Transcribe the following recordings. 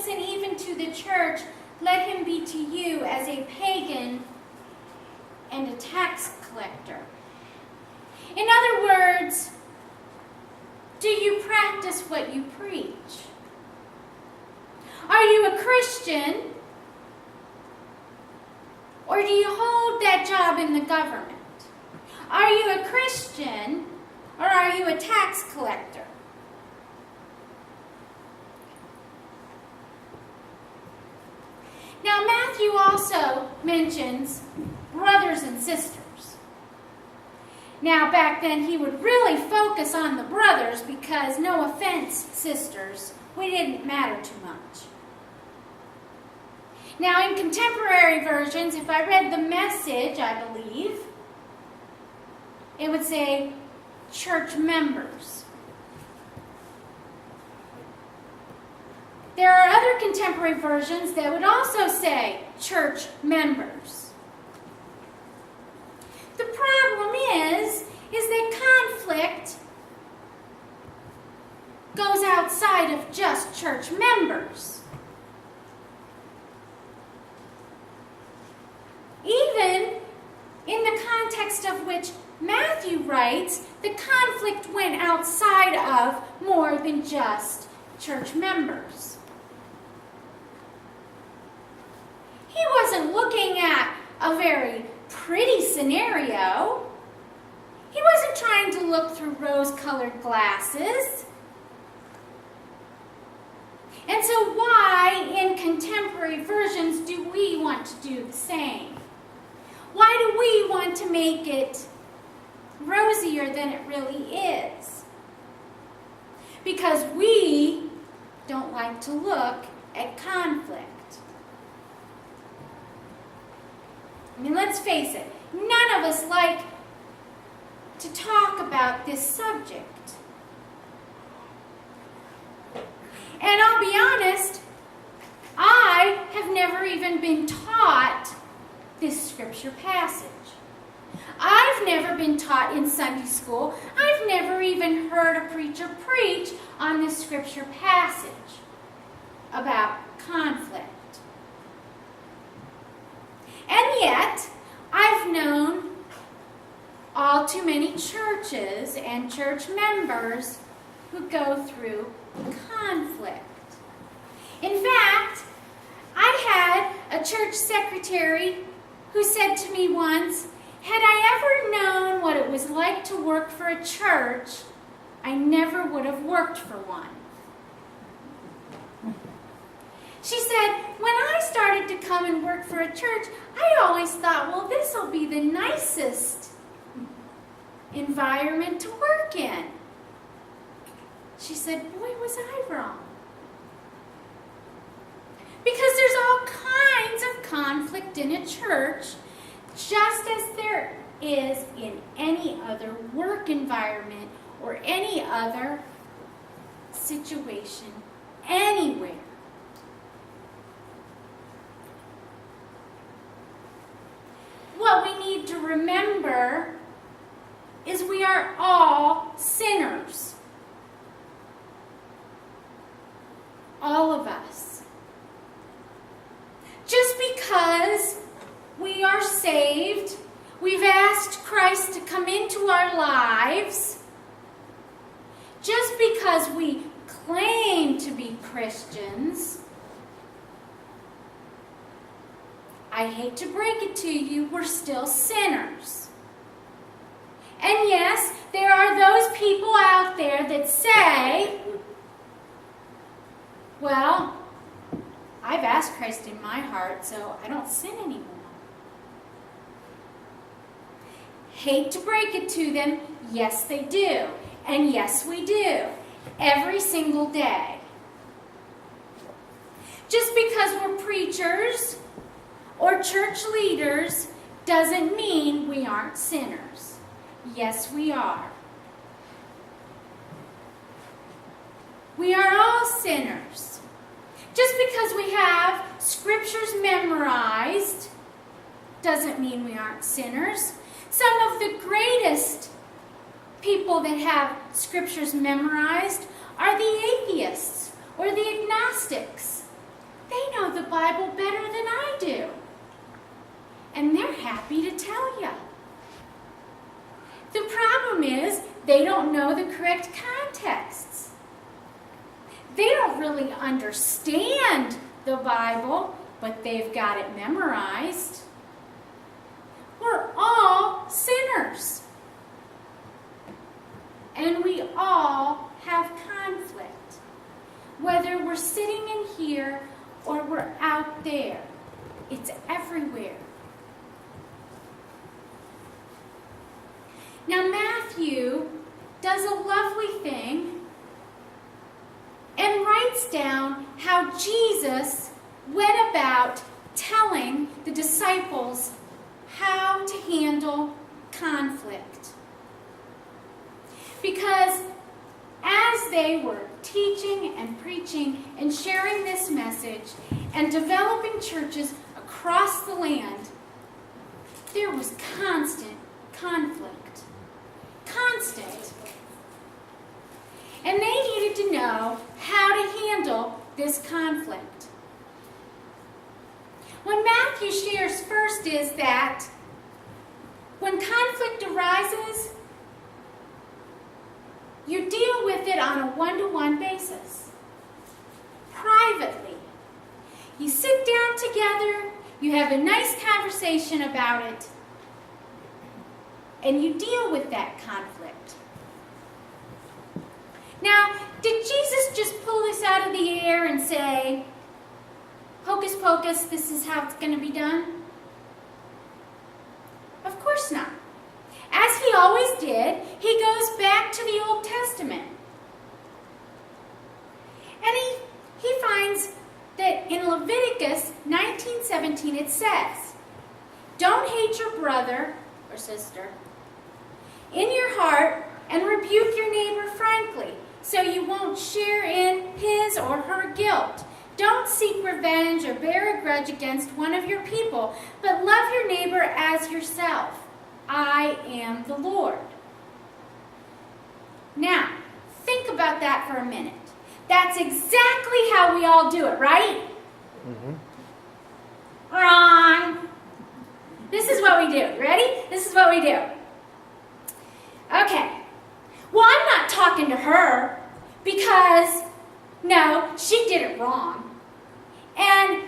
listen even to the church, let him be to you as a pagan and a tax collector. In other words, do you practice what you preach? Are you a Christian? Or do you hold that job in the government? Are you a Christian or are you a tax collector? Now, Matthew also mentions brothers and sisters. Now, back then, he would really focus on the brothers because, no offense, sisters, we didn't matter too much. Now, in contemporary versions, if I read the Message, I believe, it would say church members. There are other contemporary versions that would also say church members. The problem is that conflict goes outside of just church members. Even in the context of which Matthew writes, the conflict went outside of more than just church members. He wasn't looking at a very pretty scenario. He wasn't trying to look through rose-colored glasses. And so why, in contemporary versions, do we want to do the same? Why do we want to make it rosier than it really is? Because we don't like to look at conflict. I mean, let's face it, none of us like to talk about this subject. And I'll be honest, I have never even been taught this scripture passage. I've never been taught in Sunday school. I've never even heard a preacher preach on this scripture passage about conflict. And yet, I've known all too many churches and church members who go through conflict. In fact, I had a church secretary who said to me once, had I ever known what it was like to work for a church, I never would have worked for one. She said, when I started to come and work for a church, I always thought, well, this will be the nicest environment to work in. She said, boy, was I wrong. Because there's all kinds of conflict in a church, just as there is in any other work environment or any other situation anywhere. What we need to remember is we are all sinners. All of us. Just because we are saved, we've asked Christ to come into our lives, just because we claim to be Christians, I hate to break it to you, we're still sinners. And yes, there are those people out there that say, well, I've asked Christ in my heart, so I don't sin anymore. Hate to break it to them, yes they do. And yes we do. Every single day. Just because we're preachers or church leaders doesn't mean we aren't sinners. Yes, we are. We are all sinners. Just because we have scriptures memorized doesn't mean we aren't sinners. Some of the greatest people that have scriptures memorized are the atheists or the agnostics. They know the Bible better than I do. And they're happy to tell you. The problem is they don't know the correct contexts. They don't really understand the Bible, but they've got it memorized. We're all sinners. And we all have conflict. Whether we're sitting in here or we're out there, it's everywhere. Now Matthew does a lovely thing and writes down how Jesus went about telling the disciples how to handle conflict. Because as they were teaching and preaching and sharing this message and developing churches across the land, there was constant conflict. Constant. And they needed to know how to handle this conflict. What Matthew shares first is that when conflict arises, you deal with it on a one-to-one basis, privately. You sit down together, you have a nice conversation about it, and you deal with that conflict. Now, did Jesus just pull this out of the air and say, hocus pocus, this is how it's going to be done? Of course not. As he always did, he goes back to the Old Testament. And he finds that in Leviticus 19:17 it says, "Don't hate your brother or sister in your heart and rebuke your neighbor frankly, so you won't share in his or her guilt. Don't seek revenge or bear a grudge against one of your people, but love your neighbor as yourself. I am the Lord." Now, think about that for a minute. That's exactly how we all do it, right? Mm-hmm. Wrong. This is what we do. Ready? This is what we do. Okay. Well, I'm not talking to her because, no, she did it wrong. And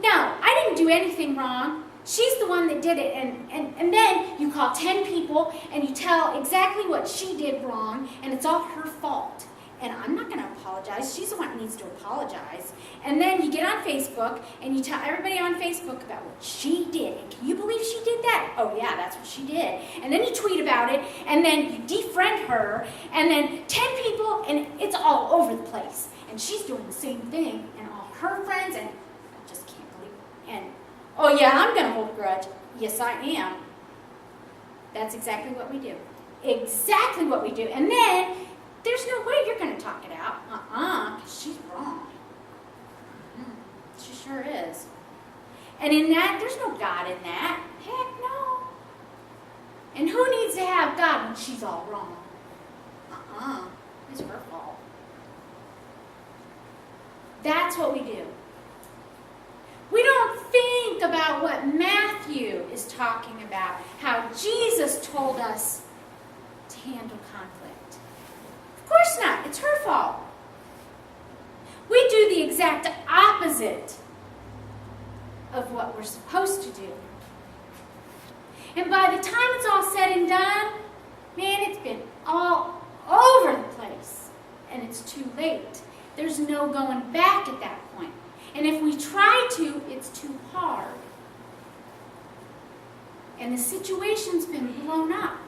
no, I didn't do anything wrong. She's the one that did it. And then you call 10 people and you tell exactly what she did wrong, and it's all her fault. And I'm not going to apologize. She's the one that needs to apologize. And then you get on Facebook and you tell everybody on Facebook about what she did. And can you believe she did that? Oh yeah, that's what she did. And then you tweet about it, and then you defriend her, and then 10 people, and it's all over the place. And she's doing the same thing, and all her friends, and I just can't believe it. And, oh yeah, I'm going to hold a grudge. Yes, I am. That's exactly what we do. Exactly what we do. And then there's no way you're going to talk it out. Because she's wrong. She sure is. And in that, there's no God in that. Heck no. And who needs to have God when she's all wrong? It's her fault. That's what we do. We don't think about what Matthew is talking about, how Jesus told us to handle conflict. Of course not. It's her fault. We do the exact opposite of what we're supposed to do. And by the time it's all said and done, man, it's been all over the place. And it's too late. There's no going back at that point. And if we try to, it's too hard. And the situation's been blown up.